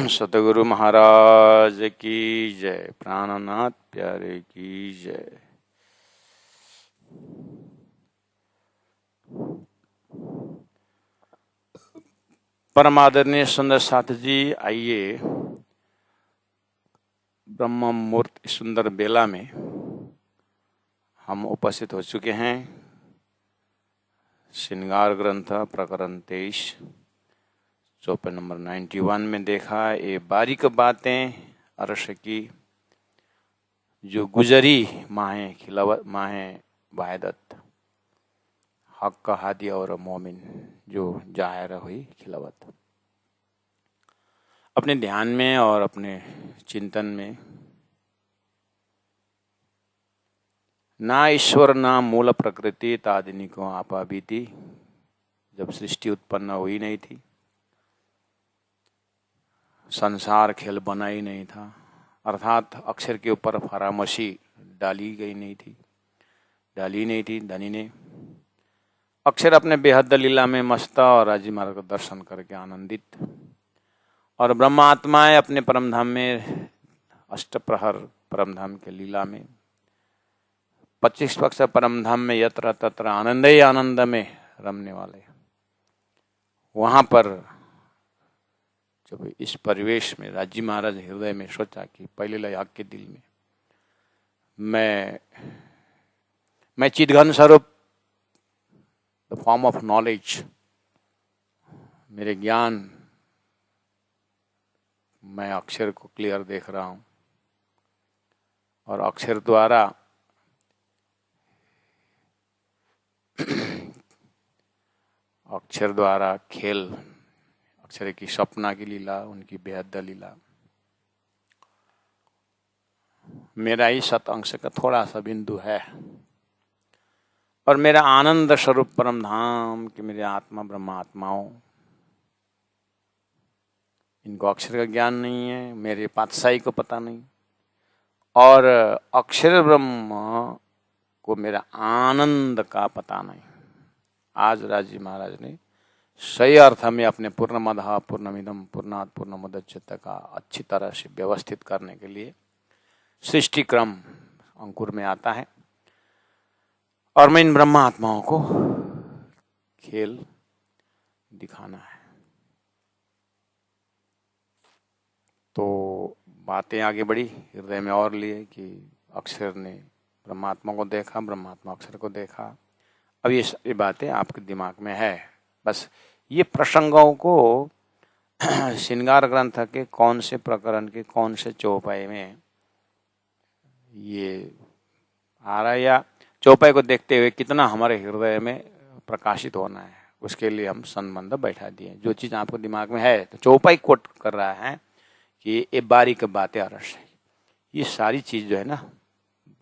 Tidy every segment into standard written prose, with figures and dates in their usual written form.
सतगुरु महाराज की जय। प्राणनाथ प्यारे की जय। परम आदरणीय सुंदर साथी जी, आइए ब्रह्म मुहूर्त इस सुंदर बेला में हम उपस्थित हो चुके हैं। श्रृंगार ग्रंथ प्रकरण 23 चौपाई नंबर 91 में देखा ये बारीक बातें अर्श की जो गुजरी माहे खिलावत माहे वायदत हक का हादी और मोमिन जो जाहिर हुई खिलावत। अपने ध्यान में और अपने चिंतन में ना ईश्वर ना मूल प्रकृति तादिनी को आपा बीती। जब सृष्टि उत्पन्न हुई नहीं थी, संसार खेल बना ही नहीं था, अर्थात अक्षर के ऊपर फरामशी डाली नहीं थी। धनी ने अक्षर अपने बेहद लीला में मस्त और राजी मार्ग का दर्शन करके आनंदित, और ब्रह्मात्माएं अपने परमधाम में अष्टप्रहर परमधाम के लीला में 25 पक्ष परमधाम में यत्र तत्र आनंद ही आनंद में रमने वाले। वहां पर जब इस परिवेश में राजी महाराज हृदय में सोचा कि पहले लय हक के दिल में मैं चिदघन स्वरूप द फॉर्म ऑफ नॉलेज, मेरे ज्ञान, मैं अक्षर को क्लियर देख रहा हूं और अक्षर द्वारा खेल, अक्षर की सपना की लीला, उनकी बेहद लीला, मेरा ही सत अंश का थोड़ा सा बिंदु है और मेरा आनंद स्वरूप परम धाम कि मेरे आत्मा ब्रह्मात्माओं, इनको अक्षर का ज्ञान नहीं है, मेरे पातशाही को पता नहीं, और अक्षर ब्रह्म को मेरा आनंद का पता नहीं। आज राजी महाराज ने सही अर्थ में अपने पूर्णमदः पूर्णमिदं पूर्णात् पूर्णमुदच्यते का अच्छी तरह से व्यवस्थित करने के लिए सृष्टि क्रम अंकुर में आता है और मैं इन ब्रह्मात्माओं को खेल दिखाना है। तो बातें आगे बढ़ी, हृदय में और लिए कि अक्षर ने ब्रह्मात्मा को देखा, ब्रह्मात्मा अक्षर को देखा। अब ये बातें आपके दिमाग में है। बस ये प्रसंगों को श्रृंगार ग्रंथ के कौन से प्रकरण के कौन से चौपाई में ये आ रहा है या चौपाई को देखते हुए कितना हमारे हृदय में प्रकाशित होना है, उसके लिए हम संबंध बैठा दिए। जो चीज आपको दिमाग में है, तो चौपाई कोट कर रहा है कि ये बारीक बातें अरस है। ये सारी चीज जो है ना,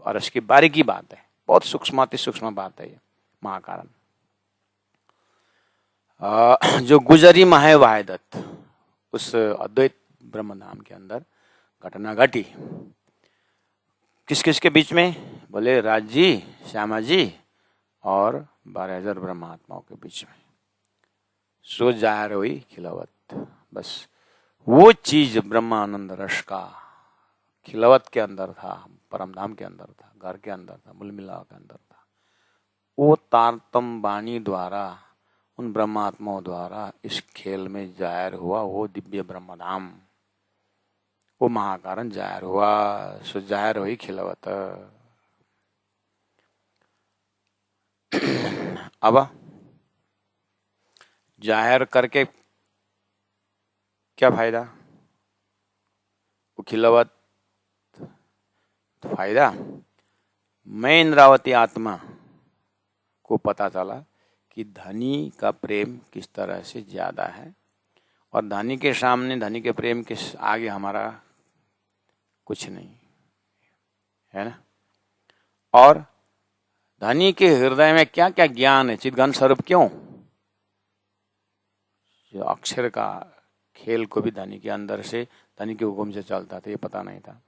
अरस की बारीकी बात है, बहुत सूक्ष्म बात है ये महाकारण। जो गुजरी माहे वायदत, उस अद्वैत ब्रह्म धाम के अंदर घटना घटी। किस किस के बीच में? बोले राज जी, श्यामा जी और 12,000 ब्रह्मात्माओं के बीच में सो जाहिर हुई खिलावत। बस वो चीज ब्रह्मानंद रस का खिलावत के अंदर था, परमधाम के अंदर था, घर के अंदर था, मूल मिलाव के अंदर था। वो तारतम वाणी द्वारा, उन ब्रह्मात्माओं द्वारा इस खेल में जाहिर हुआ वो दिव्य ब्रह्मधाम, वो महाकारण जाहिर हुआ। सो जाहिर हुई खिलावत। अब जाहिर करके क्या फायदा? वो खिलावत तो फायदा, मैं इंद्रावती आत्मा को पता चला कि धनी का प्रेम किस तरह से ज्यादा है और धनी के सामने, धनी के प्रेम के आगे हमारा कुछ नहीं है ना। और धनी के हृदय में क्या क्या ज्ञान है, चिदघन स्वरूप क्यों? जो अक्षर का खेल को भी धनी के अंदर से, धनी के हुक्म से चलता था, ये पता नहीं था।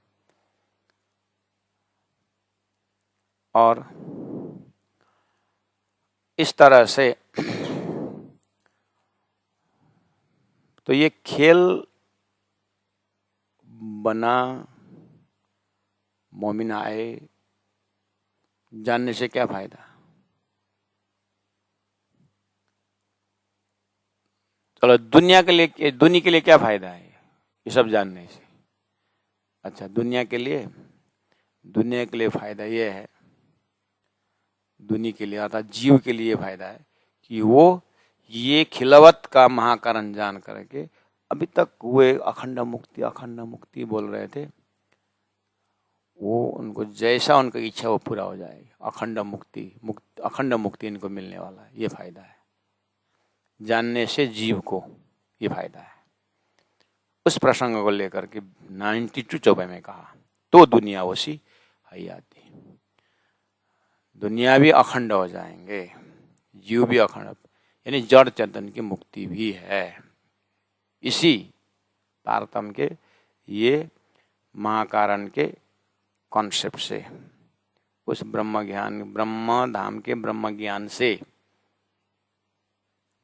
और इस तरह से तो ये खेल बना मोमिन आए, जानने से क्या फायदा? चलो दुनिया के लिए क्या फायदा है ये सब जानने से? अच्छा, दुनिया के लिए फायदा ये है, दुनिया के लिए अर्थात जीव के लिए फायदा है कि वो ये खिलवत का महाकारण जान करके, अभी तक वे अखंड मुक्ति बोल रहे थे, वो उनको जैसा उनकी इच्छा वो पूरा हो जाएगी। अखंड मुक्ति इनको मिलने वाला है, ये फायदा है जानने से जीव को, ये फायदा है। उस प्रसंग को लेकर के 92 चौबे में कहा तो दुनिया वसी हयाती, दुनिया भी अखंड हो जाएंगे, जीव भी अखंड, यानी जड़ चेतन की मुक्ति भी है। इसी तारतम्य के ये महाकारण के कॉन्सेप्ट से, उस ब्रह्म धाम के ब्रह्म ज्ञान से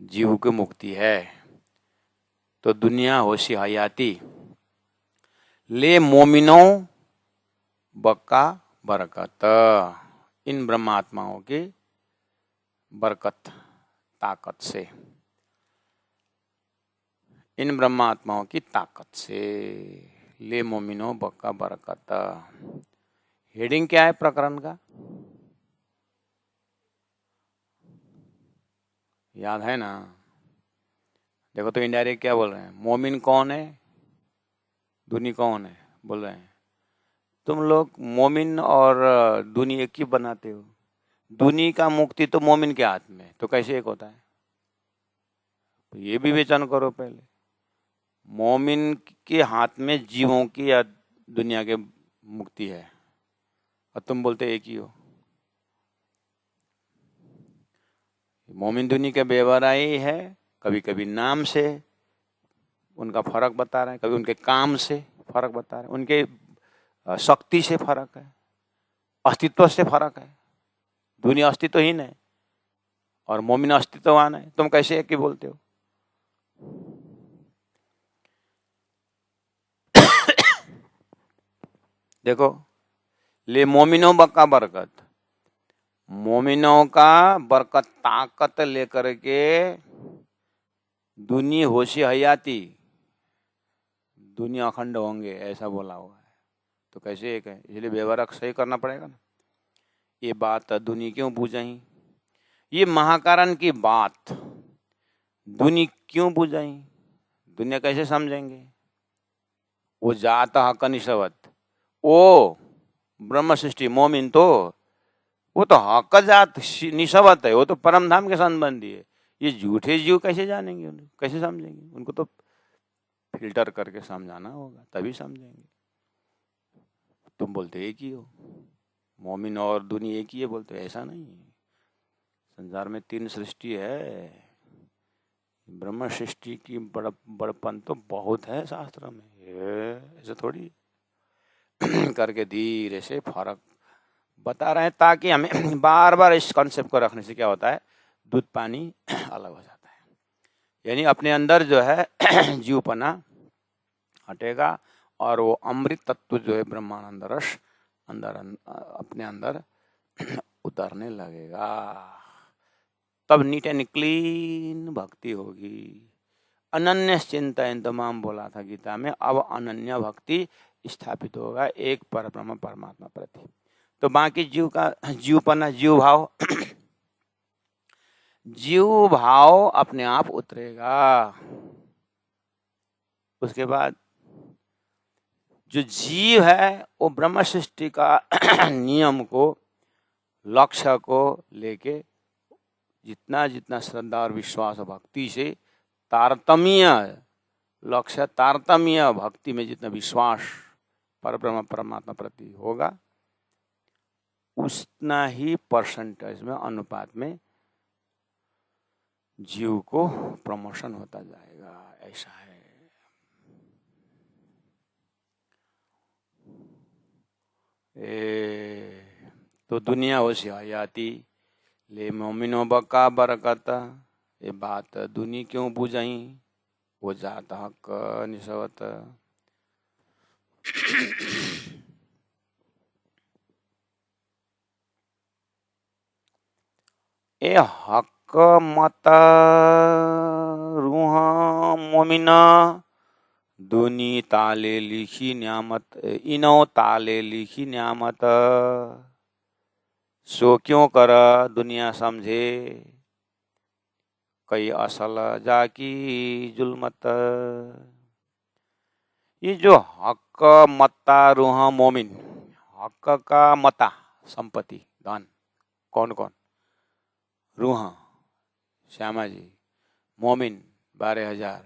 जीव की मुक्ति है। तो दुनिया होशी हयाती ले मोमिनो बक्का बरकत, इन ब्रह्मात्माओं की बरकत ताकत से, इन ब्रह्मात्माओं की ताकत से, ले मोमिनो बक्का बरकत। हेडिंग क्या है प्रकरण का? याद है ना? देखो तो इनडायरेक्ट क्या बोल रहे हैं, मोमिन कौन है, दुनी कौन है, बोल रहे हैं तुम लोग मोमिन और दुनी एक ही बनाते हो। दुनी का मुक्ति तो मोमिन के हाथ में, तो कैसे एक होता है? तो ये भी विवेचन करो पहले, मोमिन के हाथ में जीवों की या दुनिया के मुक्ति है, और तुम बोलते एक ही हो। मोमिन दुनी के बेवराई है, कभी कभी नाम से उनका फर्क बता रहे हैं, कभी उनके काम से फर्क बता रहे हैं, उनके शक्ति से फर्क है, अस्तित्व से फर्क है। दुनिया अस्तित्वहीन है और मोमिन अस्तित्ववान है, तुम कैसे एक ही बोलते हो? देखो, ले मोमिनों बक्का बरकत, मोमिनों का बरकत ताकत लेकर के दुनिया होशी हयाती, दुनिया अखंड होंगे, ऐसा बोला हुआ है। तो कैसे एक है? इसलिए व्यवहार सही करना पड़ेगा ना। ये बात दुनिया क्यों बुझाई, ये महाकारण की बात दुनिया क्यों बुझाई, दुनिया कैसे समझेंगे? वो जात हक निशवत, ओ ब्रह्म सृष्टि मोमिन तो वो तो हक जात निशवत है, वो तो परम धाम के संबंधी है। ये झूठे जीव कैसे जानेंगे, उन्हें कैसे समझेंगे? उनको तो फिल्टर करके समझाना होगा, तभी समझेंगे। तुम बोलते एक ही हो, मोमिन और दुनिया एक ही है बोलते, ऐसा नहीं है। संसार में 3 सृष्टि है, ब्रह्म सृष्टि की बड़पन तो बहुत है शास्त्र में, ऐसे थोड़ी करके धीरे से फर्क बता रहे हैं, ताकि हमें बार बार इस कॉन्सेप्ट को रखने से क्या होता है, दूध पानी अलग हो जाता है। यानी अपने अंदर जो है जीवपना हटेगा और वो अमृत तत्व जो है ब्रह्मानंद रस अंदर अपने अंदर उतरने लगेगा, तब नीट एंड क्लीन भक्ति होगी। अनन्य चिंतन तमाम बोला था गीता में, अब अनन्य भक्ति स्थापित होगा एक परब्रह्म परमात्मा प्रति। तो बाकी जीव का जीवपना, जीव भाव जीव भाव अपने आप उतरेगा। उसके बाद जो जीव है वो ब्रह्म सृष्टि का नियम को, लक्ष्य को लेके जितना जितना श्रद्धा और विश्वास और भक्ति से तारतम्य लक्ष्य, तारतम्य भक्ति में जितना विश्वास परब्रह्म परमात्मा प्रति होगा, उतना ही परसेंटेज में, अनुपात में जीव को प्रमोशन होता जाएगा, ऐसा है। तो दुनिया होशी हयाती ले मोमिनो बका बरकत, ये बात दुनिया क्यों बुझाई, वो जात हक निशवत। ए हक मता रूह मोमिना दुनी ताले लिखी न्यामत इनो ताले लिखी न्यामत सो क्यों कर दुनिया समझे कई असल जाकी जुल्मत। ये जो हक मत्ता रूह मोमिन, हक का मता संपत्ति धन, कौन कौन? रूह श्यामा जी, मोमिन 12,000,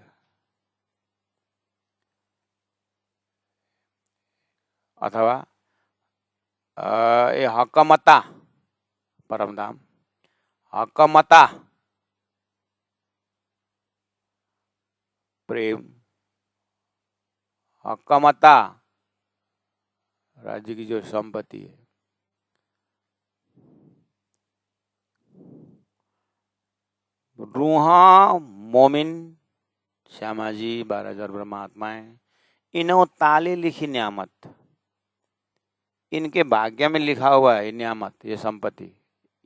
अथवा ये हक मता परमधाम, हक मता प्रेम, हक मता राज्य की जो संपत्ति है। रूहा मोमिन श्यामा जी 12,000 ब्रह्मात्माएं, इन्हों ताले लिखी न्यामत, इनके भाग्य में लिखा हुआ है न्यामत, ये संपत्ति।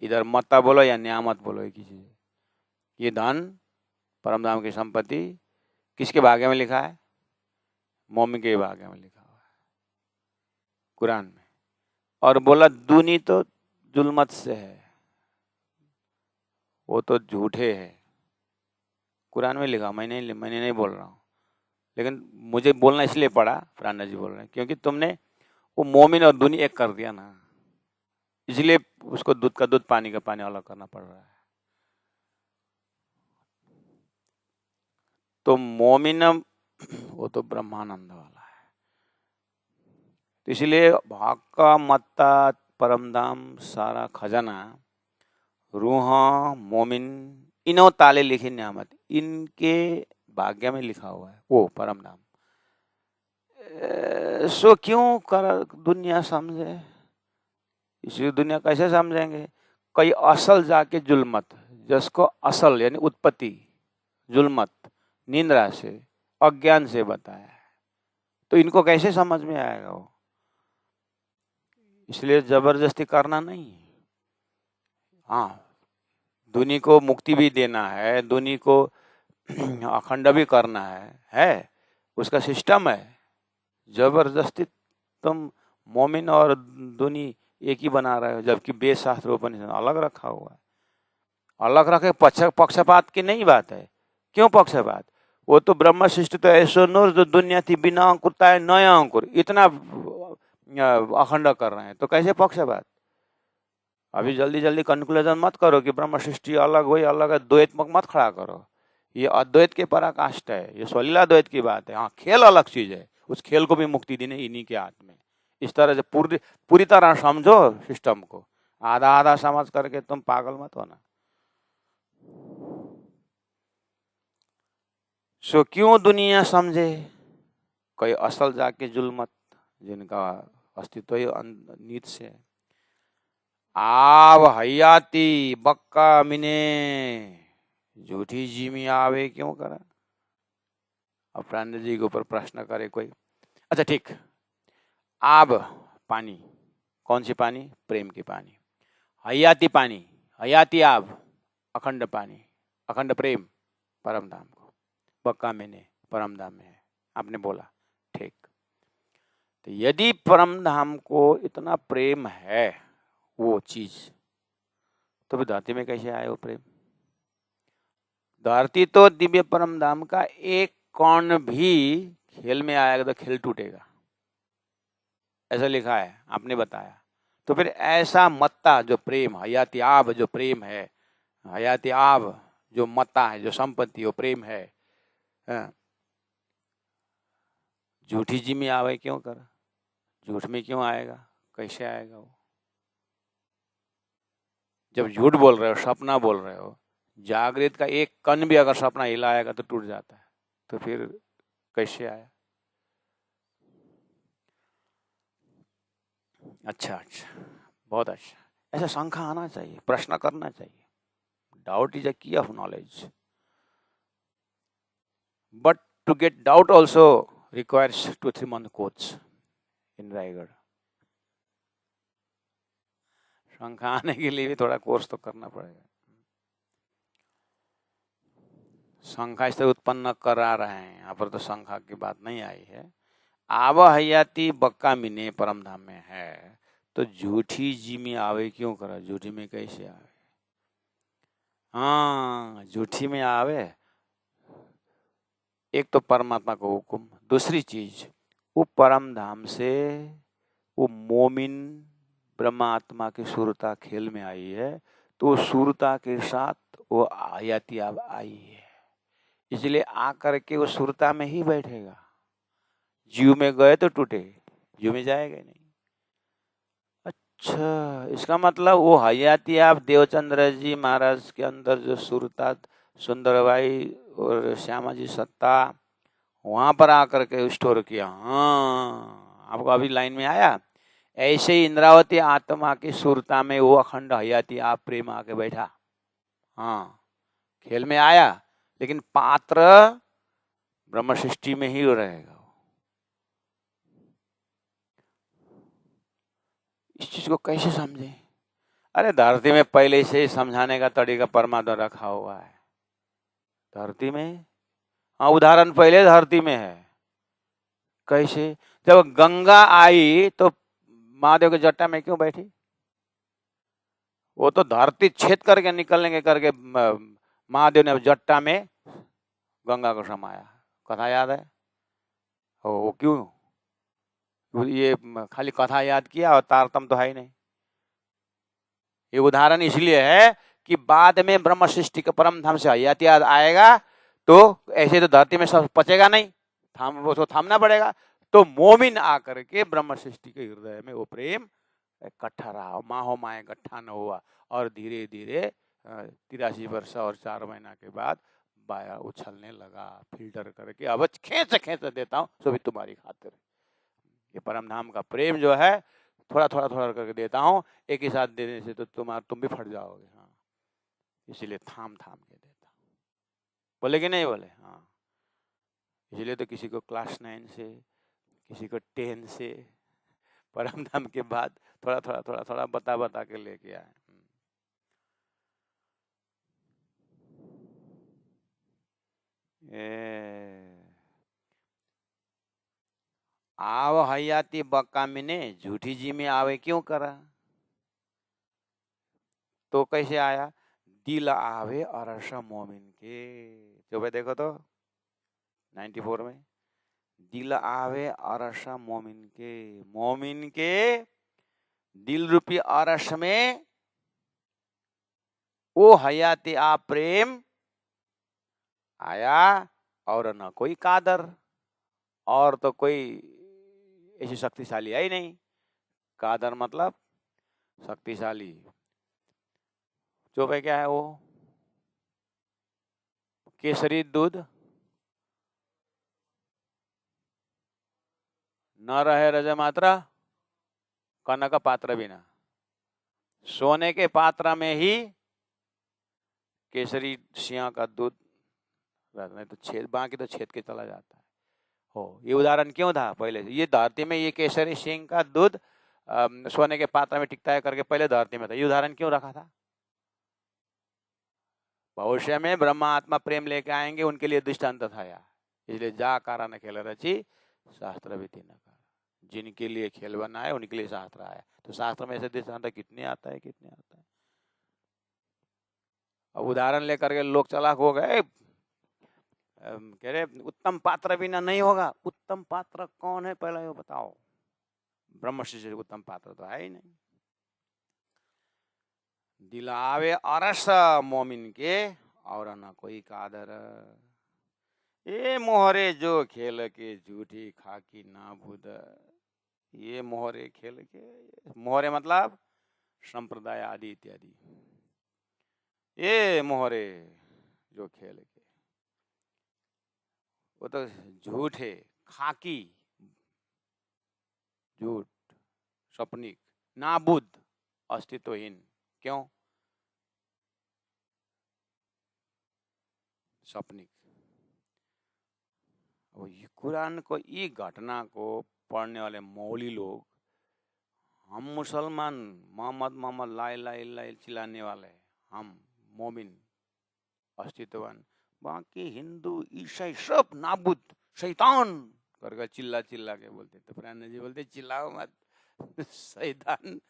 इधर मत्ता बोलो या न्यामत बोलो, एक ही चीज। ये धन परमधाम की संपत्ति किसके भाग्य में लिखा है? मोमिन के भाग्य में लिखा हुआ है कुरान में। और बोला दूनी तो जुल्मत से है, वो तो झूठे है। कुरान में लिखा, मैंने नहीं बोल रहा हूँ, लेकिन मुझे बोलना इसलिए पड़ा, फराना जी बोल रहे हैं, क्योंकि तुमने वो मोमिन और दुनी एक कर दिया ना, इसलिए उसको दूध का दूध पानी का पानी अलग करना पड़ रहा है। तो मोमिन वो तो ब्रह्मानंद वाला है, तो इसलिए भाग का मत्ता परमधाम सारा खजाना रूह मोमिन इनो ताले लिखी न्यामत, इनके भाग्य में लिखा हुआ है वो परमधाम। सो क्यों कर दुनिया समझे, इसी दुनिया कैसे समझेंगे? कई असल जाके जुल्मत, जिसको असल यानी उत्पत्ति, जुल्मत निंद्रा से अज्ञान से बताया है, तो इनको कैसे समझ में आएगा वो? इसलिए जबरदस्ती करना नहीं। हाँ, दुनी को मुक्ति भी देना है, दुनी को अखंड भी करना है उसका सिस्टम है। जबरदस्ती तुम मोमिन और दुनी एक ही बना रहे हो, जबकि वेद शास्त्र उपनिषद अलग रखा हुआ है। अलग रखे पक्षपात की नहीं बात है। क्यों पक्षपात? वो तो ब्रह्म सृष्टि तो ऐसो नूर जो दुनिया थी बिना अंकुरता है नया अंकुर, इतना अखंड कर रहे हैं, तो कैसे पक्षपात? अभी जल्दी जल्दी कंक्लूजन मत करो कि ब्रह्म सृष्टि अलग हुई, अलग है, द्वैत मत खड़ा करो। ये अद्वैत के पराकाष्ठ है, ये स्वलीला द्वैत की बात है। हाँ, खेल अलग चीज है, उस खेल को भी मुक्ति देने इन्हीं के हाथ में। इस तरह से पूरी तरह समझो सिस्टम को, आधा आधा समझ करके तुम पागल मत होना। सो क्यों दुनिया समझे कोई असल जाके जुल्मत, जिनका अस्तित्व ही नीत से है। आव हयाती बक्का मिने झूठी जिमी आवे क्यों करा। अब प्राण जी के ऊपर प्रश्न करे कोई। अच्छा ठीक, आब पानी, कौन सी पानी? प्रेम की पानी। हयाती पानी, हयाती आब, अखंड पानी, अखंड प्रेम परमधाम को, बक्का मैंने परमधाम में है, आपने बोला ठीक। तो यदि परमधाम को इतना प्रेम है वो चीज, तो फिर धरती में कैसे आए वो प्रेम? धरती तो दिव्य परमधाम का एक कण भी खेल में आएगा तो खेल टूटेगा, ऐसा लिखा है, आपने बताया। तो फिर ऐसा मत्ता जो प्रेम, हयाती आब जो प्रेम है, हयाती आब जो मत्ता है, जो संपत्ति, वो प्रेम है, झूठी जी में आवे क्यों कर? झूठ में क्यों आएगा? कैसे आएगा वो? जब झूठ बोल रहे हो, सपना बोल रहे हो, जागृत का एक कण भी अगर सपना हिलाएगा तो टूट जाता है, तो फिर कैसे आया? अच्छा, बहुत अच्छा। ऐसा शंका आना चाहिए, प्रश्न करना चाहिए। Doubt is a key of knowledge, but to get doubt also requires 2-3 month course. In Raigarh. शंखा आने के लिए भी थोड़ा कोर्स तो करना पड़ेगा। शंखा से उत्पन्न करा रहे हैं, यहाँ पर तो शंखा की बात नहीं आई है। आव हयाती बक्का मिने परम धाम में है, तो झूठी जी में आवे क्यों करा? झूठी में कैसे आवे? हाँ, झूठी में आवे। एक तो परमात्मा को हुक्म, दूसरी चीज वो परम धाम से वो मोमिन ब्रह्मात्मा की सुरता खेल में आई है, तो सुरता के साथ वो हयाती अब आई है, इसलिए आकर के वो सुरता में ही बैठेगा। जीव में गए तो टूटे, जीव में जाएगा नहीं। अच्छा, इसका मतलब वो हयाती आप देवचंद्र जी महाराज के अंदर जो सुरता, सुंदरबाई और श्यामा जी सत्ता वहां पर आकर के स्टोर किया। हाँ, आपको अभी लाइन में आया। ऐसे ही इंद्रावती आत्मा की सुरता में वो अखंड हयाती आप प्रेम आके बैठा। हाँ, खेल में आया, लेकिन पात्र ब्रह्म सृष्टि में ही रहेगा। इस चीज को कैसे समझे? अरे धरती में पहले से ही समझाने का तरीका परमात्मा रखा हुआ है। धरती में, हाँ, उदाहरण पहले धरती में है। कैसे? जब गंगा आई तो महादेव के जट्टा में क्यों बैठी? वो तो धरती छेद करके निकलने करके महादेव ने जट्टा में गंगा को समाया। कथा याद है? वो क्यों? ये खाली कथा याद किया और तारतम तो है ही नहीं। ये उदाहरण इसलिए है कि बाद में ब्रह्म सृष्टि के परम धाम से हयाती आएगा, तो ऐसे तो धरती में सब पचेगा नहीं, उसको थामना पड़ेगा। तो मोमिन आकर के ब्रह्म सृष्टि के हृदय में वो प्रेम इकट्ठा रहा, माहो माए इकट्ठा न हुआ, और धीरे धीरे 83 वर्ष और 4 महीना के बाद बाया उछलने लगा, फिल्टर करके अब खींच खींच देता हूँ सो भी तुम्हारी खातिर। ये परम धाम का प्रेम जो है थोड़ा थोड़ा थोड़ा करके देता हूँ, एक ही साथ देने से तो तुम भी फट जाओगे। हाँ, इसीलिए थाम थाम के देता हूँ। बोले कि नहीं बोले? हाँ, इसलिए तो किसी को क्लास 9 से, किसी को 10 से, परम धाम के बाद थोड़ा थोड़ा थोड़ा थोड़ा बता बता के लेके आए। आव हयाती बक्का मिने, झूठी जी में आवे क्यों करा? तो कैसे आया? दिल आवे अरसा मोमिन के। जो भाई देखो तो 94 में, दिल आवे अरसा मोमिन के दिल रूपी अरस में वो हयाती आ प्रेम आया, और न कोई कादर, और तो कोई ऐसी शक्तिशाली है ही नहीं। कादर मतलब शक्तिशाली। जो भाई क्या है वो? केसरी दूध न रहे रज मात्रा, कनक पात्र बिना। सोने के पात्र में ही केसरी सिंह का दूध रहता है, तो छेद बाकी तो छेद के चला जाता है। हो, ये उदाहरण क्यों था पहले से? ये धरती में ये केसरी सिंह का दूध सोने के पात्र में टिकता है करके पहले धरती में था। ये उदाहरण क्यों रखा था? भविष्य में ब्रह्मा आत्मा प्रेम लेके आएंगे, उनके लिए दृष्टांत था यार। इसलिए जा कारा न खेल रची शास्त्र भी तीन कर। जिनके लिए खेल बना है उनके लिए शास्त्र आया। तो शास्त्र में ऐसे दृष्टांत कितने आता है, कितने आता है। अब उदाहरण लेकर के लोग चालाक हो गए, कह रहे उत्तम पात्र बिना नहीं होगा। उत्तम पात्र कौन है पहले ये बताओ? ब्रह्म शिष्य उत्तम पात्र तो है ही नहीं। दिलावे अरस मोमिन के और न कोई कादर। ये मोहरे जो खेल के झूठी खाकी ना बुध। ये मोहरे खेल के, मोहरे मतलब संप्रदाय आदि इत्यादि। ये मोहरे जो खेल के, वो तो झूठ है, खाकी, झूठ, सपनिक, नाबुद, अस्तित्वहीन। क्यों? सपनिक। कुरान को ये घटना को पढ़ने वाले मौली लोग, हम मुसलमान, मोहम्मद मोहम्मद ला इलाहा इल्लल्लाह चिल्लाने वाले, हम मोमिन अस्तित्ववान, बाकी हिंदू ईसाई सब नाबुद शैतान करके चिल्ला चिल्ला के बोलते। तो प्राण जी बोलते चिल्लाओ मत, शैतान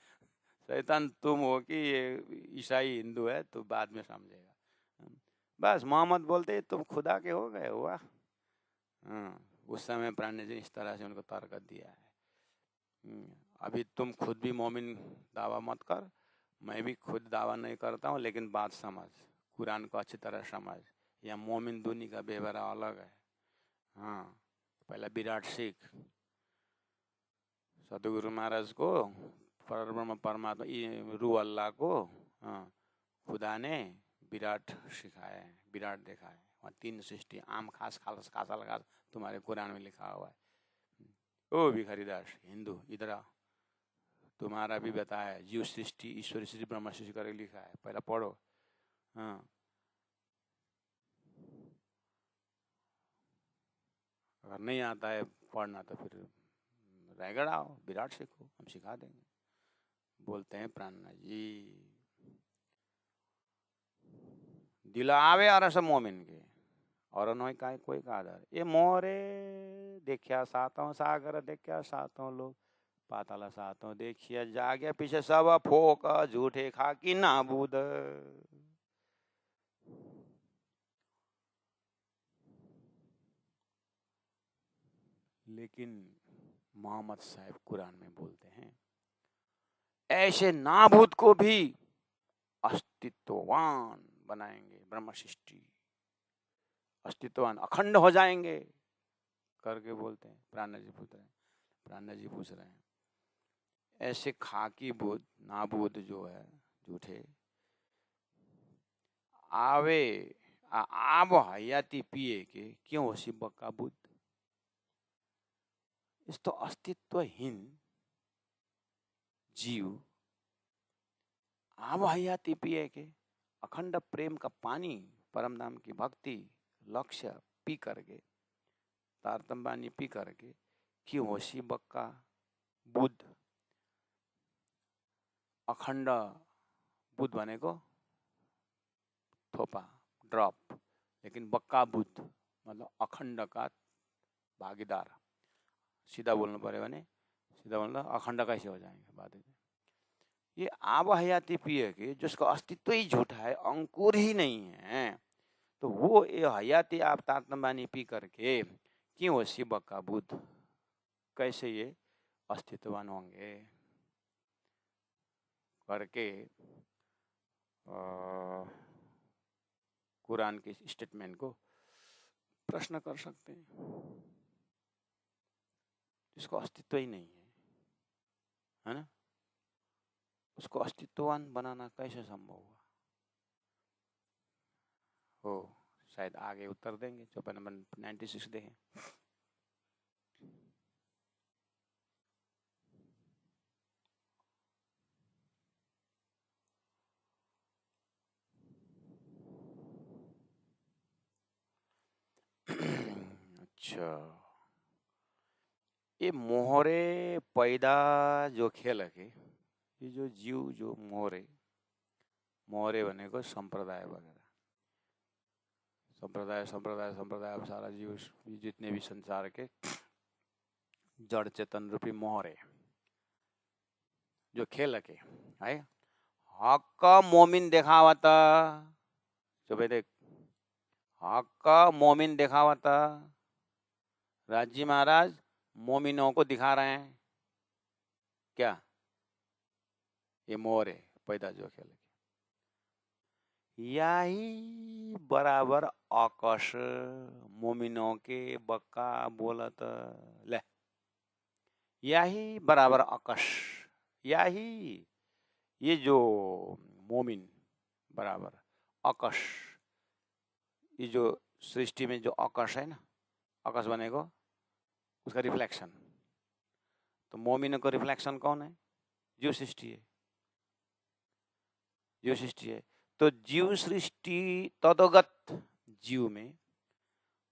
शैतान तुम हो कि ये ईसाई हिंदू है, तो बाद में समझेगा। बस मोहम्मद बोलते तुम खुदा के हो गए हुआ। उस समय प्राण जी इस तरह से उनको तर्क दिया है। अभी तुम खुद भी मोमिन दावा मत कर, मैं भी खुद दावा नहीं करता हूँ, लेकिन बात समझ, कुरान को अच्छी तरह समझ, या मोमिन दुनी का बेवरा अलग है। हाँ, पहला विराट सीख, सदगुरु महाराज को परब्रह्म परमात्मा रू अल्लाह को खुदा ने विराट सिखाया है, विराट देखा है। वहाँ 3 सृष्टि, आम खास खास खासल खास तुम्हारे कुरान में लिखा हुआ है। ओ भिखारीदास हिंदू इधर आओ, तुम्हारा भी बताया है, जीव सृष्टि ईश्वर सृष्टि ब्रह्म सृष्टि करके लिखा है, पहला पढ़ो। हाँ, अगर नहीं आता है पढ़ना तो फिर रायगढ़ आओ, विराट सीखो, हम सिखा देंगे। बोलते हैं प्राणना जी, दिला आवे और ऐसा मोमिन के और नोई का कोई का आधार, ये मोरे देखिया सातों सागर, देखिया सातों लोग, पाताला सातों देखिया, जागे पीछे सब फोक झूठे खाकी नाबूद। लेकिन मोहम्मद साहब कुरान में बोलते हैं ऐसे नाबूद को भी अस्तित्ववान बनाएंगे, ब्रह्म सृष्टि अस्तित्ववान अखंड हो जाएंगे करके बोलते हैं। प्राण जी पूछ रहे हैं ऐसे खाकी बुद्ध नाबूद जो है झूठे आवे आब हयाती पिए के क्यों हो शिव का बुद्ध, इस तो अस्तित्वहीन जीव आब हयाती पिए के अखंड प्रेम का पानी, परम धाम की भक्ति लक्ष्य पी करके, तारतम पानी पी करके क्यों हो शिव का बुद्ध, अखंड बुद्ध भनेको थोपा ड्रॉप, लेकिन बक्का बुद्ध मतलब अखंड का भागीदार। सीधा बोलना पड़े भने, सीधा बोलना अखंड कैसे हो जाएंगे बात। ये आब हयाती पिए के जिसका अस्तित्व ही झूठा है, अंकुर ही नहीं है, तो वो ये हयाती आप तात्मबानी पी करके क्यों हो शिव का बुद्ध, कैसे ये अस्तित्ववान होंगे करके कुरान के स्टेटमेंट को प्रश्न कर सकते हैं। जिसको अस्तित्व ही नहीं है ना, उसको अस्तित्ववान बनाना कैसे संभव हुआ हो, शायद आगे उत्तर देंगे। चौपाई नंबर 96 देखें। अच्छा, ये मोहरे पैदा जो खेल है, ये जो जीव जो मोहरे भनेको संप्रदाय वगैरह, संप्रदाय संप्रदाय संप्रदाय, अब सारा जीव जितने भी संसार के जड़ चेतन रूपी मोहरे जो खेल के है, हक मोमिन देखावत, जो भाई देख हक मोमिन देखावत, राजी महाराज मोमिनों को दिखा रहे हैं क्या, ये मोहरे पैदा जो खेल, यही बराबर आकाश मोमिनों के बक्का बोलत ले, यही बराबर आकाश, यही ये जो मोमिन बराबर आकाश, ये जो सृष्टि में जो आकाश है ना, आकाश बनेको उसका रिफ्लेक्शन, तो मोमिनों का रिफ्लेक्शन कौन है, जीव सृष्टि है, जीव सृष्टि है। तो जीव सृष्टि तदोगत जीव में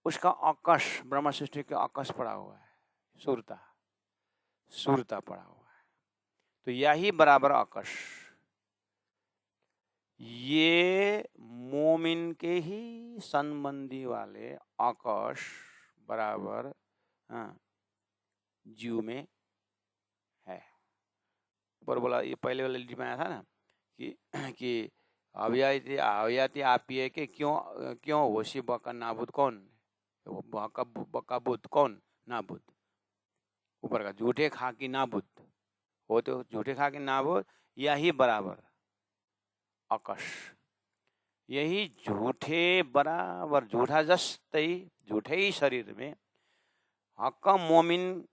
उसका आकाश, ब्रह्म सृष्टि का आकाश पड़ा हुआ है, सुरता, सुरता पड़ा हुआ है। तो यही बराबर आकाश, ये मोमिन के ही संबंधी वाले आकाश बराबर जीव में है। ऊपर बोला, ये पहले वाले लिटि में आया था ना कि अव्याति आप ये कि क्यों होशी बका नाबुद कौन, बका बुद्ध कौन, नाबुद। ऊपर का झूठे खा की नाबुद हो, तो झूठे खा की नाबुद यही बराबर आकाश, यही झूठे बराबर झूठा जस्तै झूठे ही शरीर में हक्का मोमिन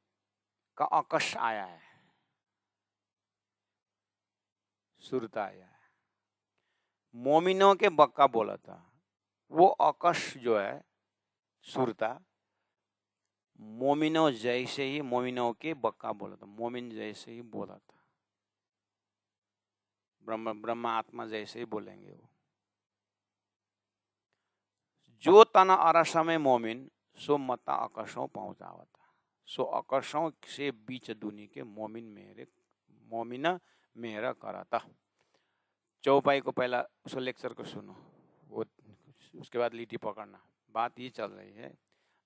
का आकाश आया है, सुरता आया है। मोमिनों के बक्का बोला था, वो आकाश जो है सुरता मोमिनों जैसे ही, मोमिनों के बक्का बोला था, मोमिन जैसे ही बोला था, ब्रह्म आत्मा जैसे ही बोलेंगे वो। जो तना अरसा में मोमिन सो मता आकाशों पहुंचावा था, सो आकाशों से बीच दुनी के मोमिना मेहरा करा था। चौपाई को पहला उसको लेक्चर को सुनो, वो उसके बाद लीटी पकड़ना। बात ये चल रही है,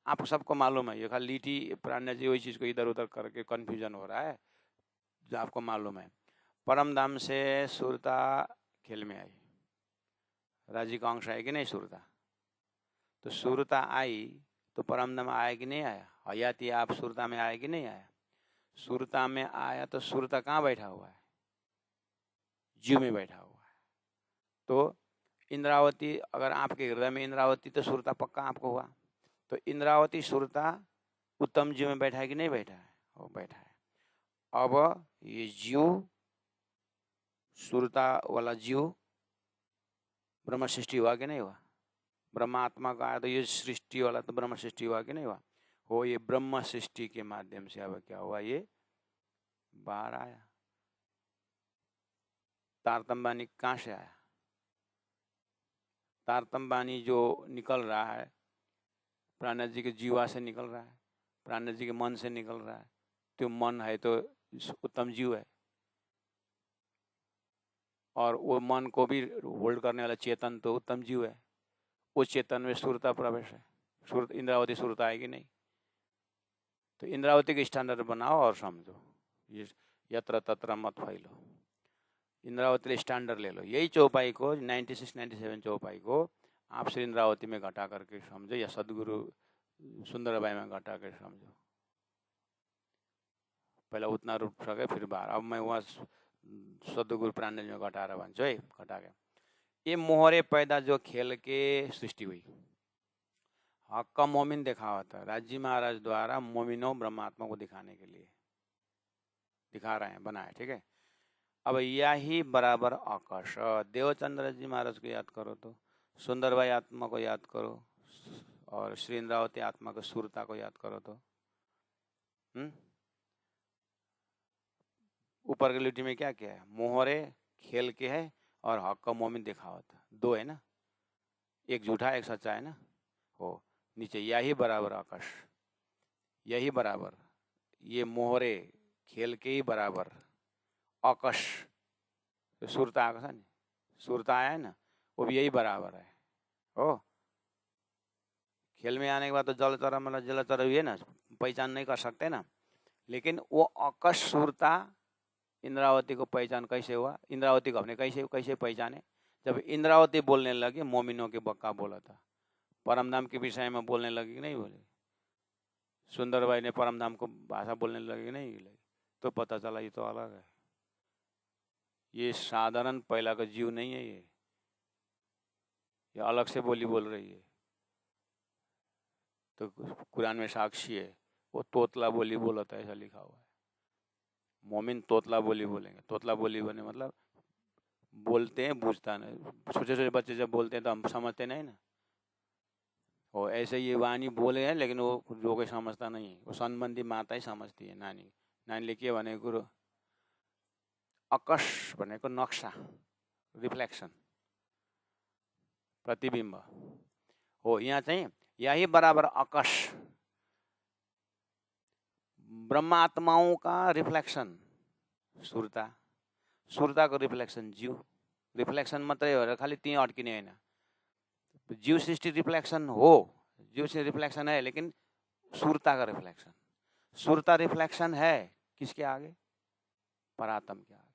आप सबको मालूम है, ये खाली लीटी प्राण जी वही चीज को इधर उधर करके कंफ्यूजन हो रहा है, जो आपको मालूम है। परम धाम से सुरता खेल में आई, राजी का अंश आई कि नहीं सुरता, तो सुरता आई तो परम धाम आया कि नहीं आया, हयाती आप सुरता में आया कि नहीं आया, सुरता में आया तो सुरता कहाँ बैठा हुआ है, जीव में बैठा हुआ है। तो इंद्रावती, अगर आपके हृदय में इंद्रावती तो सुरता पक्का आपको हुआ, तो इंद्रावती सुरता उत्तम जीव में बैठा है कि नहीं बैठा है, वो बैठा है। अब ये जीव सुरता वाला जीव ब्रह्म सृष्टि हुआ कि नहीं हुआ, ब्रह्मात्मा का आया तो ये सृष्टि वाला तो ब्रह्म सृष्टि हुआ कि नहीं हुआ, हो ये ब्रह्म सृष्टि के माध्यम से अब क्या हुआ, ये बाहर आया। तारतम बानी कहाँ से आया, तारतम बानी जो निकल रहा है प्राण जी के जीवा से निकल रहा है, प्राण जी के मन से निकल रहा है, तो मन है तो उत्तम जीव है, और वो मन को भी होल्ड करने वाला चेतन तो उत्तम जीव है। उस चेतन में सुरता प्रवेश है, सुरत इंद्रावती सुरता आएगी नहीं, तो इंद्रावती के स्टैंडर्ड बनाओ और समझो, ये यत्र तत्र मत फैलो, इंद्रावती स्टैंडर्ड ले लो। यही चौपाई को 96-97 चौपाई को आप श्री इंद्रावती में घटा करके समझो, या सदगुरु सुंदरबाई में घटा कर समझो। पहला उतना रूप सके फिर बाहर, अब मैं वहाँ सदगुरु प्राण में घटा रहा भन्छु है, घटा के ये मोहरे पैदा जो खेल के सृष्टि हुई, हक का मोमिन देखा हुआ था राजी महाराज द्वारा, मोमिनों ब्रह्मात्मा को दिखाने के लिए दिखा रहे हैं, बनाए, ठीक है। अब यही बराबर आकाश, देवचंद्र जी महाराज को याद करो तो, सुंदरबाई आत्मा को याद करो, और श्री इंद्रावती आत्मा को सुरता को याद करो तो, ऊपर की लिटी में क्या क्या है, मोहरे खेल के है और हक का मोमिन देखा हुआ था, दो है ना, एक झूठा एक सच्चा है ना, हो नीचे यही बराबर आकाश, यही बराबर ये मोहरे खेल के ही बराबर आकाश, तो सुरता आकाश है, सुरता आया है ना, वो भी यही बराबर है। ओ खेल में आने के बाद तो जलचर मतलब जलचर हुए ना, पहचान नहीं कर सकते ना, लेकिन वो आकाश सुरता इंद्रावती को पहचान कैसे हुआ, इंद्रावती को हमने कैसे कैसे पहचाने, जब इंद्रावती बोलने लगी, मोमिनों के बक्का बोला था, परमधाम के विषय में बोलने लगी कि नहीं बोली, सुंदरबाई ने परमधाम को भाषा बोलने लगी कि नहीं लगी, तो पता चला ये तो अलग है, ये साधारण पहला का जीव नहीं है, ये अलग से बोली बोल रही है। तो कुरान में साक्षी है, वो तोतला बोली बोला था, ऐसा लिखा हुआ है, मोमिन तोतला बोली बोलेंगे, तोतला बोली बने मतलब बोलते हैं बूझता नहीं, छोटे छोटे बच्चे जब बोलते हैं तो हम समझते नहीं ना, वो ऐसे ये वाणी बोले हैं लेकिन वो जो कोई समझता नहीं है, वो संबंधी माता ही समझती है, नानीले के भनेको कुरो, आकाश भनेको नक्सा, रिफ्लेक्सन, प्रतिबिम्ब हो, यहाँ चाहिँ यही बराबर आकाश ब्रह्मात्माओं का रिफ्लेक्शन सुरता, सुरता को रिफ्लेक्शन जीव, रिफ्लेक्शन मात्रै हो खाली त्यहीँ अड्किने होइन। जीव सृष्टि रिफ्लेक्शन हो, जीव से रिफ्लेक्शन है, लेकिन सुरता का रिफ्लेक्शन, सुरता रिफ्लेक्शन है किसके आगे? परात्म के आगे।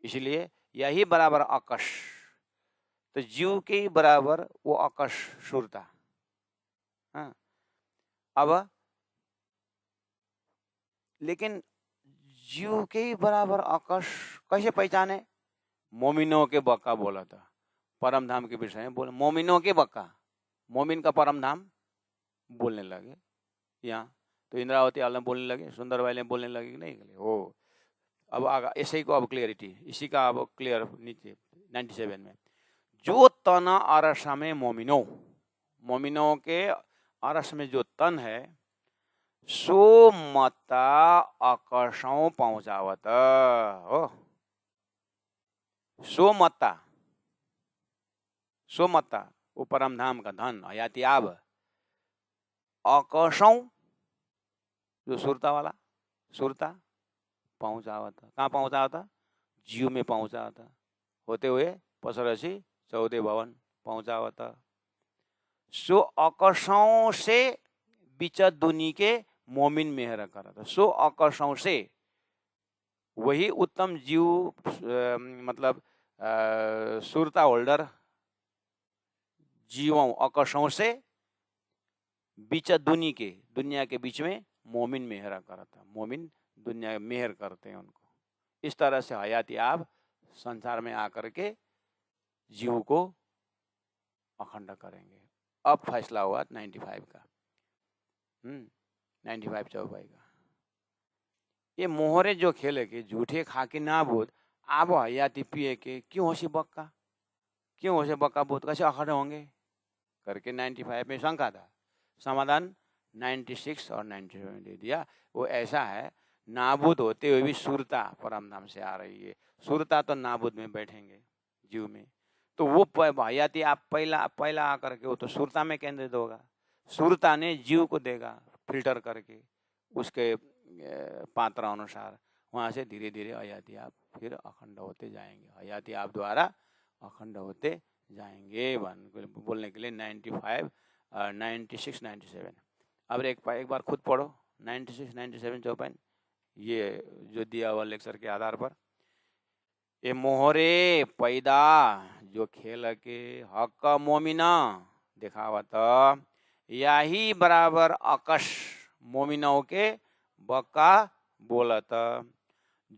इसलिए यही बराबर आकाश, तो जीव के ही बराबर वो आकाश सुरता। हाँ, अब लेकिन जीव के ही बराबर आकाश कैसे पहचाने? मोमिनों के बक्का बोला था, परम धाम के विषय में बोले, मोमिनों के बक्का, मोमिन का परम धाम बोलने लगे। यहाँ तो इंद्रावती आलम बोलने लगे, सुंदर वाले बोलने लगे कि नहीं? हो, अब आगा ऐसे ही को अब क्लियरिटी, इसी का अब क्लियर नीचे 97 में, जो तन अरस में मोमिनो, मोमिनों के अरस में जो तन है, सो मता आकर्षण पहुंचावत हो। सो मता, सो मता वो परम धाम का धन हयातियाब, आकर्षण जो सुरता वाला, सुरता पहुंचावत, कहाँ पहुंचावता? जीव में पहुंचावता, होते हुए पसरसी 14 भवन पहुंचावत। सो आकर्षण से बीच दुनी के मोमिन मेहर करता, सो आकर्षण से वही उत्तम जीव, मतलब सुरता होल्डर जीवों आकर्षण से बीच दुनी के, दुनिया के बीच में मोमिन मेहर करता, मोमिन दुनिया मेहर करते हैं उनको। इस तरह से हयाती आप संसार में आकर के जीव को अखंड करेंगे। अब फैसला हुआ 95 का, 95 चौपाई का। ये मोहरे जो खेले के झूठे खा के ना बोध, आप हयाती पिए के क्यों होशी बक्का, क्यों होशे बक्का बोध, कैसे अखंड होंगे करके 95 में शंका था। समाधान 96 और 97 दे दिया। वो ऐसा है, नाबूद होते हुए भी सुरता परम धाम से आ रही है, सुरता तो नाबूद में बैठेंगे जीव में, तो वो हयाती आप पहला आकर के वो तो सुरता में केंद्रित होगा, सुरता ने जीव को देगा फिल्टर करके उसके पात्र अनुसार, वहाँ से धीरे धीरे हयाती आप फिर अखंड होते जाएंगे, हयाती आप द्वारा अखंड होते जाएंगे बोलने के लिए 95, 96, 97। अब एक बार खुद पढ़ो 96, 97 चौपाइन, ये जो दिया हुआ लेक्चर के आधार पर। ए मोहरे पैदा जो खेल के हक मोमिना दिखावत, यही बराबर अकश मोमिनों के बका बोलत,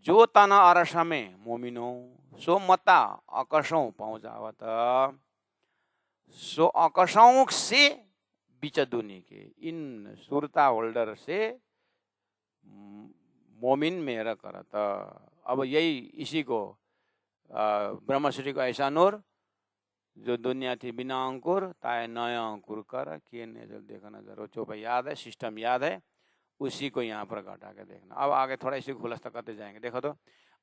जो तना अरस में मोमिनो सो मता आकर्षों पहुंचावत, सो आकर्षों से बीच दुनी के इन सुरता होल्डर से मोमिन मेहर करत। अब यही इसी को ब्रह्मश्री को ऐसा नूर जो दुनिया थी बिना अंकुर ताए नया अंकुर कर किए नजर देखना जरूर, चौपाई याद है, सिस्टम याद है, उसी को यहाँ पर घटा के देखना। अब आगे थोड़ा इसी खुलासा करते जाएंगे। देखो तो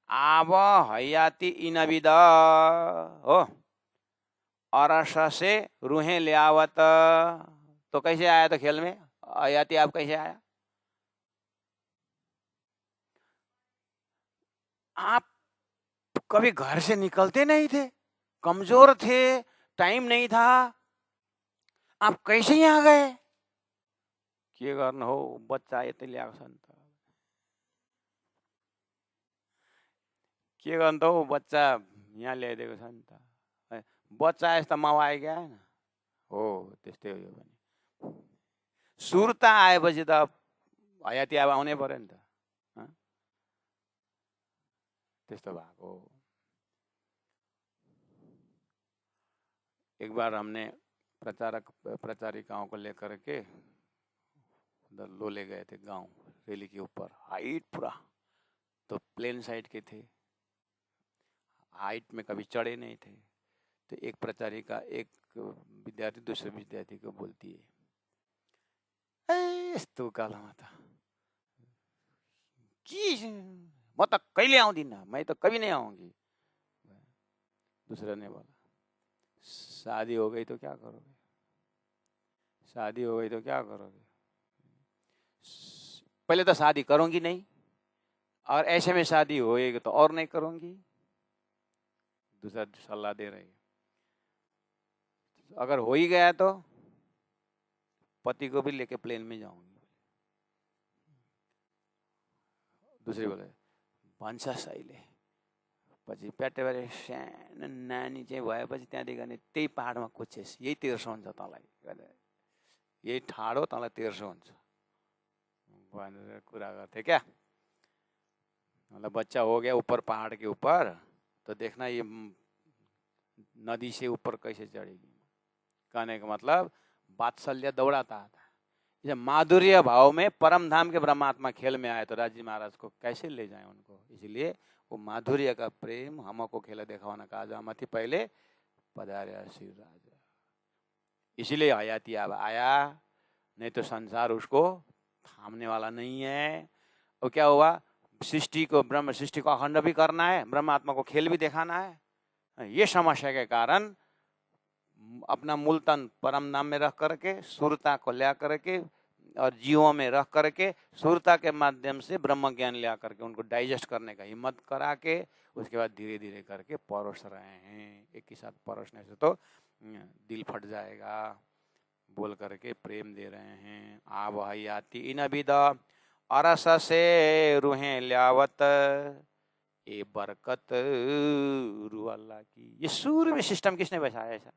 आब हयाती इनविद हो, अरस से रूहें ले आवत, तो कैसे आया? तो खेल में हयाती आप कैसे आया? आप कभी घर से निकलते नहीं थे, कमजोर थे, टाइम नहीं था, आप कैसे यहाँ गए? के गर्नु हो, बच्चा यतै ल्याएको छ नि त, के गर्नु त हो, बच्चा यहाँ ल्याइदिएको छ नि त, बच्चा यस्तो माउ आयो होइन हो, त्यस्तै हो यो पनि। सुरता आएपछि त हयाती अब आउनै पर्यो नि त, त्यस्तो भएको। एक बार हमने प्रचारिकाओं को लेकर के लोले गए थे गांव, रेली के ऊपर, हाइट पूरा, तो प्लेन साइड के थे, हाइट में कभी चढ़े नहीं थे। तो एक प्रचारिका एक विद्यार्थी दूसरे विद्यार्थी को बोलती है, यस्तो कालमा त कि म त कहिले आउँदिनँ, मैं तो कभी नहीं आऊंगी। दूसरे ने बोला, शादी हो गई तो क्या करोगे, शादी हो गई तो क्या करोगे? पहले तो शादी करूंगी नहीं, और ऐसे में शादी होएगी तो और नहीं करूंगी। दूसरा सलाह दे रही है, अगर हो ही गया तो पति को भी लेके प्लेन में जाऊंगी। दूसरी बोले भन्सासाईले पछि पेटेबारे सानो नानी चाहिँ भएपछि त्यहाँदेखि अनि त्यही पहाडमा कुछेस, यही 1300 हुन्छ तँलाई, यही ठाडो तँलाई 1300 हुन्छ भनेर कुरा गर्थे क्या। मतलब बच्चा हो गया ऊपर पहाड़ के ऊपर तो देखना ये नदी से ऊपर कैसे चढ़ेगी। कहने का मतलब वात्सल्य दौड़ाता था। जब माधुर्य भाव में परम धाम के ब्रह्मात्मा खेल में आए तो राजी महाराज को कैसे ले जाएं उनको। इसलिए वो माधुर्य का प्रेम हमको खेल देखाना कहा जा मथी पहले पधार्या श्री राजा। इसीलिए हयाती अब आया, नहीं तो संसार उसको थामने वाला नहीं है। और क्या हुआ, सृष्टि को ब्रह्म सृष्टि को अखंड भी करना है, ब्रह्मात्मा को खेल भी दिखाना है। ये समस्या के कारण अपना मूल तन परम नाम में रख करके सुरता को लिया करके और जीवों में रख करके सुरता के माध्यम से ब्रह्म ज्ञान लिया करके उनको डाइजेस्ट करने का हिम्मत करा के उसके बाद धीरे धीरे करके परोस रहे हैं। एक ही साथ परोसने से तो दिल फट जाएगा। बोल करके प्रेम दे रहे हैं। आब हयाती इन विद अरस से रूहें ल्यावत ए बरकत रू अल्लाह की। ये सूर्य में सिस्टम किसने बैठाया ऐसा?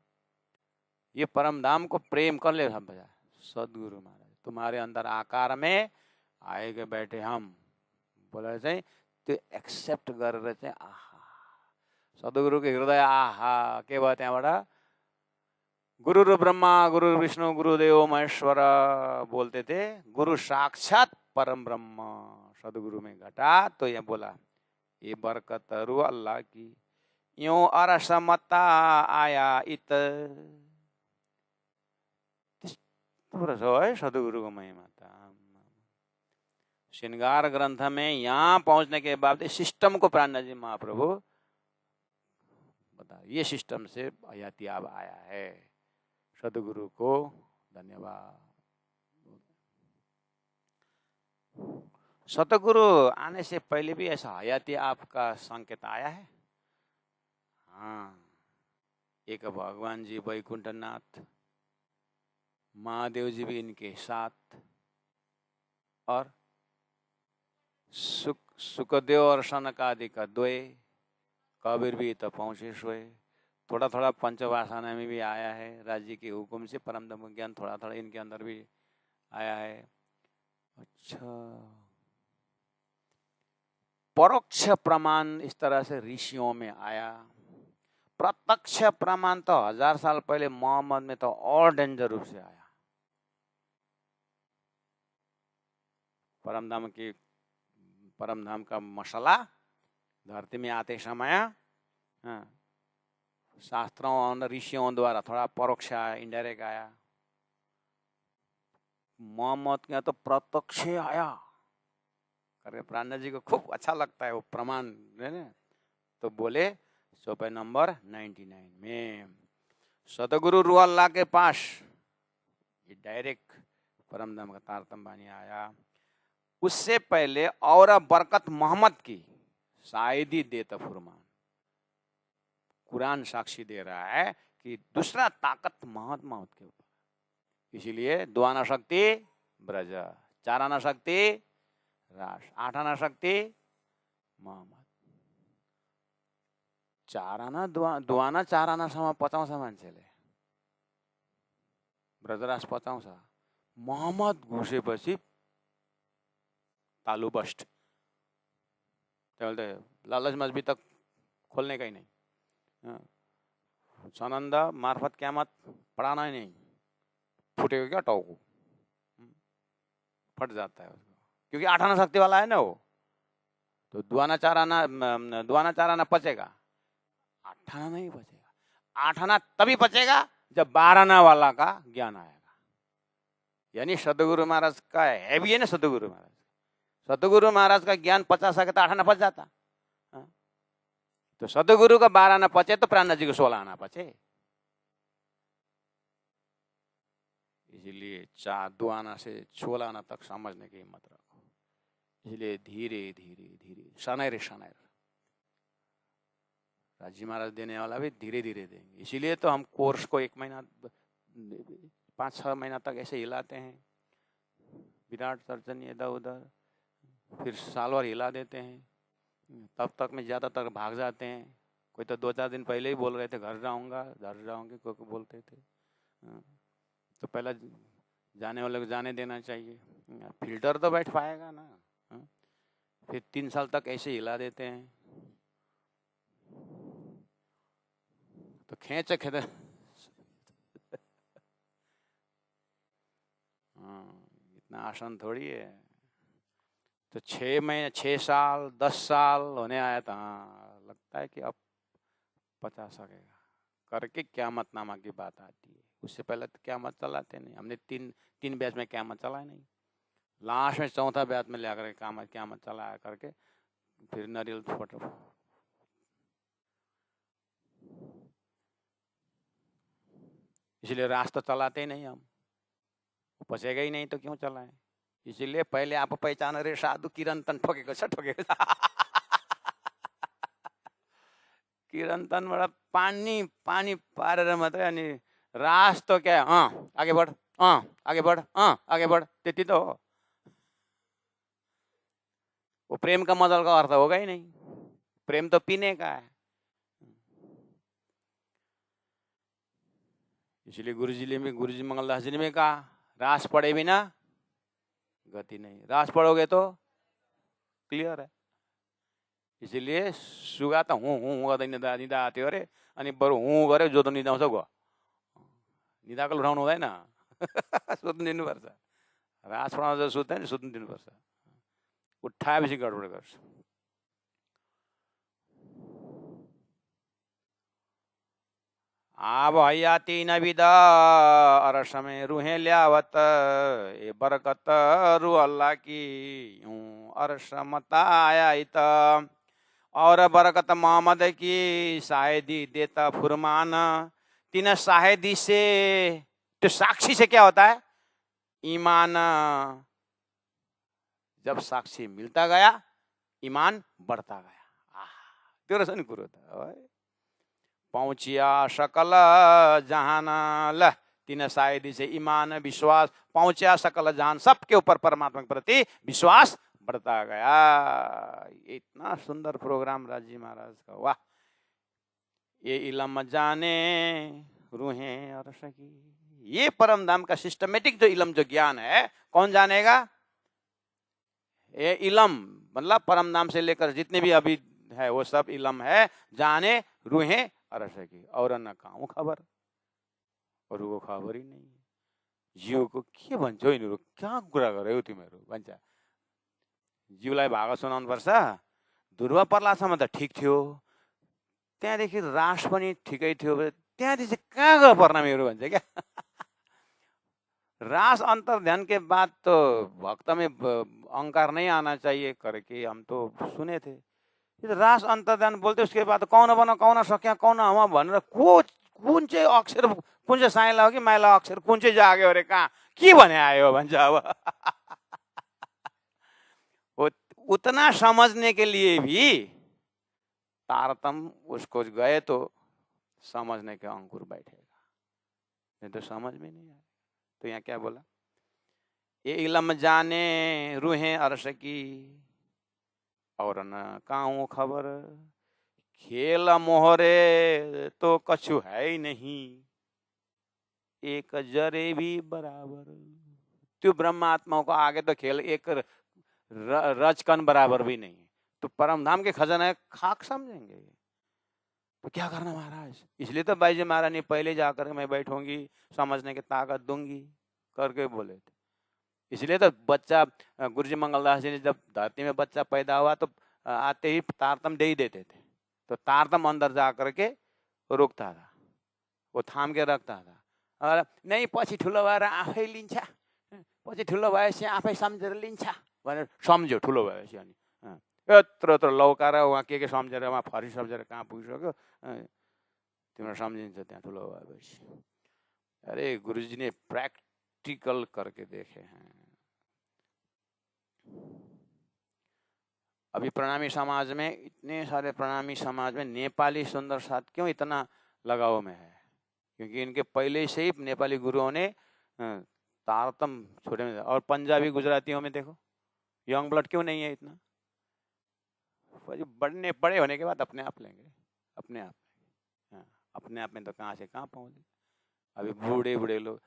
ये परम धाम को प्रेम कर ले हम बजा सदगुरु महाराज। तुम्हारे अंदर आकार में आएगा बैठे हम बोला चाहिँ त्यो एक्सेप्ट गरेर चाहिँ आहा सदगुरु के हृदय आहा के भयो त्यहाँबाट गुरु ब्रह्मा गुरु विष्णु गुरुदेव महेश्वर बोलते थे। गुरु साक्षात परम ब्रह्म सदगुरु में घटा तो ये बोला ये बरकत रू अल्लाह की। यूं अरसमता आया इत है सदगुरु को महिमा था। श्रृंगार ग्रंथ में यहाँ पहुंचने के बाद सिस्टम को प्राणनाथ जी महाप्रभु बता ये सिस्टम से हयाती अब आया है। सदगुरु को धन्यवाद। सतगुरु आने से पहले भी ऐसा हयाती आपका संकेत आया है। हाँ, एक भगवान जी वैकुंठनाथ, महादेव जी भी इनके साथ, और सुखदेव और सनकादि का द्वय, कबीर भी तो पहुंचे सोए। थोड़ा थोड़ा पंचवासना में भी आया है। राज्य के हुक्म से परम धर्म ज्ञान थोड़ा थोड़ा इनके अंदर भी आया है। अच्छा, परोक्ष प्रमाण इस तरह से ऋषियों में आया। प्रत्यक्ष प्रमाण तो 1000 साल पहले मोहम्मद में तो और डेंजर रूप से आया। परम धाम का मसाला धरती में आते समय शास्त्रों और ऋषियों द्वारा थोड़ा परोक्ष आया, इनडायरेक्ट आया। मोहम्मद के तो प्रत्यक्ष आया करके प्राणनाथ जी को खूब अच्छा लगता है वो प्रमाण है ना। तो बोले चौपाई नंबर 99 में सतगुरु रू अल्लाह के पास ये डायरेक्ट परम धाम का तारतम बानी आया। उससे पहले और बरकत मोहम्मद की शायद ही देता फुरमान। कुरान साक्षी दे रहा है कि दूसरा ताकत मोहम्मद के ऊपर। इसीलिए 2 आना शक्ति ब्रज, 4 आना शक्ति राष्ट्र, 8 आना शक्ति मोहम्मद। 4 आना 2 आना 4 आनासम्म पचाउँछ मान्छेले, ब्रजराज पचाउँछ। मोहम्मद घुसेपछि तालू बस्ट। लालच मस्जिद तक खोलने का ही नहीं। सनंद मार्फत क्यामत पढ़ाना ही नहीं, फूटेगा क्या टाउको, फट जाता है उसको, क्योंकि 8 आना शक्ति वाला है ना वो। तो 2 आना 4 आना पचेगा, 8 आना नहीं पचेगा। 8 आना तभी पचेगा जब 12 आना वाला का ज्ञान आएगा। यानी सदगुरु महाराज का हैवी है ना। सदगुरु महाराज का ज्ञान 50 आ गया तो 8 आना पच जाता। तो सदगुरु का 12 आना पचे तो प्राणनाथ जी को 16 आना पचे। इसीलिए 2 आना से 16 आना तक समझने की हिम्मत रखो। इसलिए धीरे धीरे धीरे शनैर शनैर राजी महाराज देने वाला भी धीरे धीरे देंगे। इसीलिए तो हम कोर्स को 1 महीना 5-6 महीना तक ऐसे हिलाते हैं, विराट तर्जनी इधर उधर, फिर साल भर हिला देते हैं, तब तक में ज़्यादातर भाग जाते हैं। कोई तो 2-4 दिन पहले ही बोल रहे थे घर जाऊंगा घर जाऊंगे, कोई बोलते थे। तो पहला जाने वाले को जाने देना चाहिए, फिल्टर तो बैठ पाएगा ना। फिर 3 साल तक ऐसे हिला देते हैं, तो खींच इतना आसान थोड़ी है। तो 6 महीने 6 साल 10 साल होने आया था, लगता है कि अब पचा सकेगा करके क़यामत नामा की बात आती है। उससे पहले तो क़यामत चलाते नहीं, हमने 3 बैच में क़यामत चलाया नहीं, लास्ट में 4था बैच में ले आकर क़यामत चलाया करके फिर नारियल फोटो। इसलिए रास्ता चलाते ही नहीं हम, पचेगा ही नहीं तो क्यों चलाएं। इसीलिए पहले आप पहचान रहे साधु किरंतन ठोकेको छ ठोकेको छ किरंतन बड़ा पानी पानी पारेर मात्रै, अनि रास तो क्या आगे बढ़ आगे बढ़ आगे बढ़, त्यति तो हो। वो प्रेम का मजल का अर्थ होगा ही नहीं, प्रेम तो पीने का है। इसलिए गुरुजी मंगलदास जी ने भी कहा, रास पढ़े बिना गति नहीं, रास पढ़ोगे तो क्लियर है। इसीलिए सुगा त हुँ गर्दै निदा आथ्यो अरे, अनि बरु हुँ गरे जो त निदाउँछ गो, निदाको उठाउनु हुँदैन सुत्नु दिनुपर्छ। रास पढाउँछ सुत्दैन, सुत्नु दिनुपर्छ, उठाएपछि गडबड गर्छ। आब हैया 3 विदा अरसमे रुहे ल्यावत, ए बरकत रु अल्लाह की यूं अरसमता आया इत, और बरकत मोहम्मद की शायदी देता फुरमान। 3 शायदी से, तो साक्षी से क्या होता है? ईमान। जब साक्षी मिलता गया ईमान बढ़ता गया। त्यो रहेछ नि कुरो त। पहुँचिया सकल जहान, ल 3 शायदी से ईमान विश्वास, पहुँचा सकल जहान, सबके ऊपर परमात्मा के प्रति विश्वास बढ़ता गया। इतना सुंदर प्रोग्राम राजी महाराज का, वाह। ये इलम जाने रूहें और सकी, ये परम धाम का सिस्टमेटिक जो इलम जो ज्ञान है, कौन जानेगा? ये इलम मतलब परम धाम से लेकर जितने भी अभी है वो सब इलम है, जाने रूहें और सकी। और न काहु खबर, और वो खबर ही नहीं। जीवको के भन्छौ यिनीहरु, क्या कुरा गर्यो तिमीहरु भन्छ। जीवलाई भाग सुनाउनु पर्छ। ध्रुव पर्लासम्म त ठिक थियो, त्यहाँदेखि रास पनि ठिकै थियो, त्यहाँदेखि कहाँ गयो पर्णामीहरु भन्छ क्या। रास अंतर ध्यान के बाद तो भक्त में अहंकार नहीं आना चाहिए करके हम तो सुने थे। रास अंतर ध्यान बोलते उसके बाद कौन बना कौन सक्या कौन हवा भनेर कुन चाहिँ अक्षर कुन चाहिँ साइला हो कि माइला अक्षर कुन चाहिँ जाग्यो अरे कहाँ के भने आयो भन्छ। अब उतना समझने के लिए भी तारतम उसको गए तो समझने के अंकुर बैठेगा, नहीं तो समझ में नहीं आए। तो यहाँ क्या बोला? ये इलम जाने रूहें अरस की, और न काहू खबर, खेल मोहरे तो कछु है ही नहीं, एक जरे भी बराबर। त्यो ब्रह्म आत्माओं को आगे तो खेल एक रजकन बराबर भी नहीं। तो परम धाम के खजाना खाक समझेंगे, तो क्या करना महाराज? इसलिए तो बाईजी महाराज ने पहले जाकर मैं बैठूंगी, समझने की ताकत दूंगी करके बोले थे। इसलिए तो बच्चा गुरुजी मंगलदास जी ने जब धरती में बच्चा पैदा हुआ तो आते ही तारतम दे ही देते थे। तो तारतम अंदर जा करके रोकता था, वो थाम के रखता था। और नहीं पछि ठुलो भएर आफै लिन्छ, पछि ठुलो भएपछि आफै सम्झेर लिन्छ भनेर सम्झ्यो। ठुलो भएपछि अनि यत्रो यत्रो लौकाएर उहाँ के सम्झेर उहाँ फरी सम्झेर कहाँ पुगिसक्यो, तिम्रो सम्झिन्छ त्यहाँ ठुलो भएपछि। अरे गुरुजी ने प्रैक्टिकल करके देखे हैं। अभी प्रणामी समाज में, इतने सारे प्रणामी समाज में नेपाली सुंदर साथ क्यों इतना लगाव में है? क्योंकि इनके पहले से ही नेपाली गुरुओं ने तारतम छोटे में। और पंजाबी गुजरातियों में देखो, यंग ब्लड क्यों नहीं है इतना? बड़े बड़े होने के बाद अपने आप लेंगे, अपने आप। हाँ, अपने आप में तो कहाँ से कहाँ पहुँचे। अभी बूढ़े बूढ़े लोग,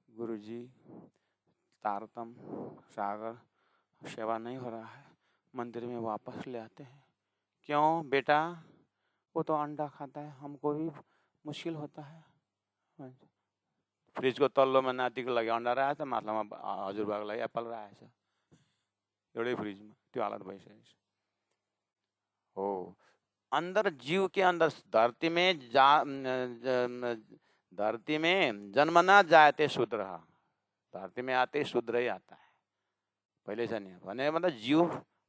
गुरुजी तारतम सागर सेवा नहीं हो रहा है, मंदिर में वापस ले आते हैं। क्यों बेटा? वो तो अंडा खाता है, हमको भी मुश्किल होता है। फ्रिज को तल्लो में नातिको लागि अंडा राखेछ, माथिल्लोमा हजुरबाको लागि एप्पल राखेछ, एउटै फ्रिजमा। त्यो हालत भइसकेको छ। हो, अंदर जीव के अंदर धरती में जन्मना जाते शूद्र, धरती में आते शूद्र ही आता है, पहले से नहीं बने, मतलब जीव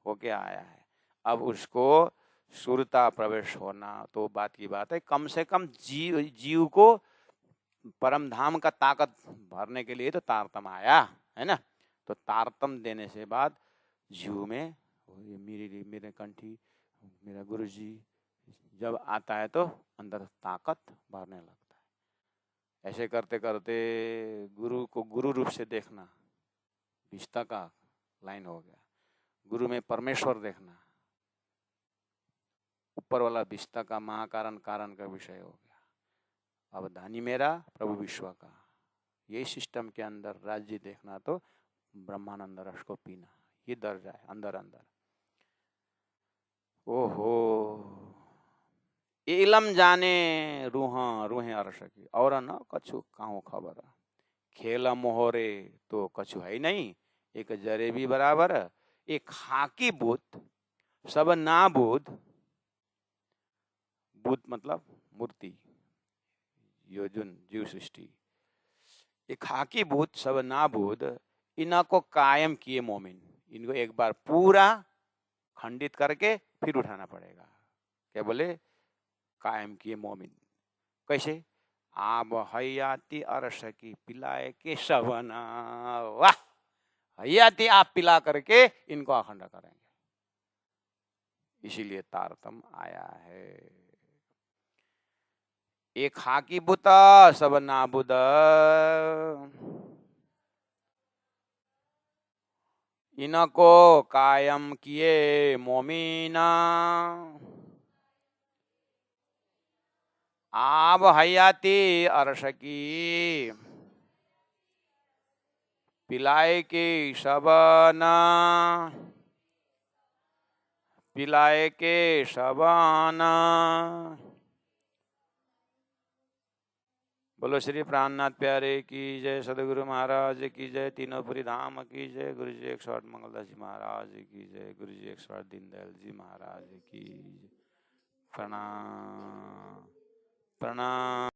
होके आया है। अब उसको सूर्यता प्रवेश होना तो बात की बात है। कम से कम जीव को परम धाम का ताकत भरने के लिए तो तारतम आया है ना। तो तारतम देने से बाद जीव में मेरे कंठी मेरा गुरुजी जब आता है तो अंदर ताकत भरने लगता है। ऐसे करते करते गुरु को गुरु रूप से देखना विष्टा का लाइन हो गया। गुरु में परमेश्वर देखना ऊपर वाला विष्टा का महाकारण कारण का विषय हो गया। अब धनी मेरा प्रभु विश्व का, यही सिस्टम के अंदर राज्य देखना तो ब्रह्मानंद रस को पीना, ये दर्जा है अंदर अंदर। ओहो, इलम जाने रूहे अरस की, और न कछु काहू खबर। खेल मोहरे तो कछु है नहीं, एक जरेबी बराबर, एक खाकी भूत सब नाबूद। भूत मतलब मूर्ति, यो जुन जीव सृष्टि, एक खाकी भूत सब नाबूद, इनको कायम किए मोमिन। इनको एक बार पूरा खंडित करके फिर उठाना पड़ेगा। क्या बोले? कायम किए मोमिन। कैसे? आब हयाती अरस की पिलाए के सबना, वाह, हयाती आप पिला करके इनको अखंड करेंगे। इसीलिए तारतम आया है। एक खाकी बुता सब नाबुद, इनको कायम किए मोमिना। आब हयाती अरस की पिलाए के सबना, पिलाए के सबना। बोलो श्री प्राणनाथ प्यारे की जय, सदगुरु महाराज की जय, तीनों धाम की जय, गुरु जी 108 मंगलदास जी महाराज की जय, गुरु जी 108 दीनदयाल जी महाराज की जय। प्रणाम प्रणाम।